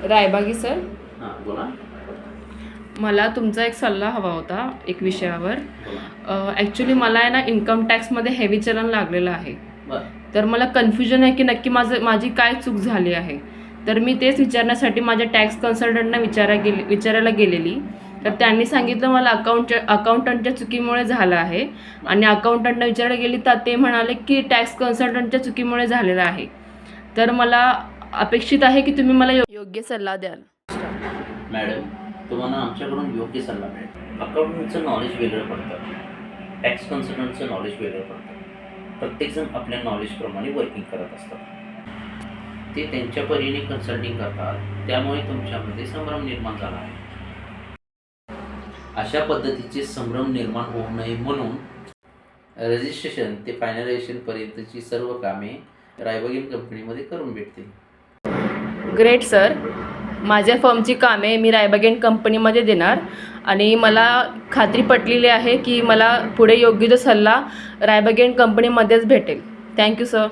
रायबागी sir, हां बोला. मला तुमचा एक सल्ला हवा होता एक विषयावर. बोला. ॲक्च्युली मला आहे ना इन्कम टॅक्समध्ये हेवी चलन लागलेलं आहे. बरं. तर मला कन्फ्युजन आहे की नक्की माझी काय चूक झाली आहे. तर मी तेच विचारण्यासाठी माझ्या टॅक्स कन्सल्टंटना विचारायला गेलेली. तर त्यांनी सांगितलं मला अकाउंटंटच्या चुकीमुळे झालं आहे. आणि अकाउंटंटना विचारायला गेली तर ते म्हणाले की टॅक्स कन्सल्टंटच्या चुकीमुळे झालेलं आहे. तर मला अपेक्षित आहे की तुम्ही मला योग्य सल्ला द्याल. मॅडम, तुम्हाला आमच्याकडून योग्य सल्ला मिळेल. अकाउंटंटचं नॉलेज वेगळं पडतं, टॅक्स कन्सल्टंटचं नॉलेज वेगळं पडतं. प्रत्येकजण आपल्या नॉलेजप्रमाणे वर्किंग करत असतात. ते त्यांच्या परीने कन्सल्टिंग करतात, त्यामुळे तुमच्यामध्ये संभ्रम निर्माण झाला आहे. अशा पद्धतीचे संभ्रम निर्माण होऊ नये म्हणून रजिस्ट्रेशन ते फायनलायझेशनपर्यंतची सर्व कामे रायबाग कंपनीमध्ये करून भेटतील. ग्रेट सर, माझ्या फर्मची कामे मी रायबाग कंपनीमध्ये देणार आणि मला खात्री पटलेली आहे की मला पुढे योग्य तो सल्ला रायबाग कंपनीमध्येच भेटेल. Thank you sir.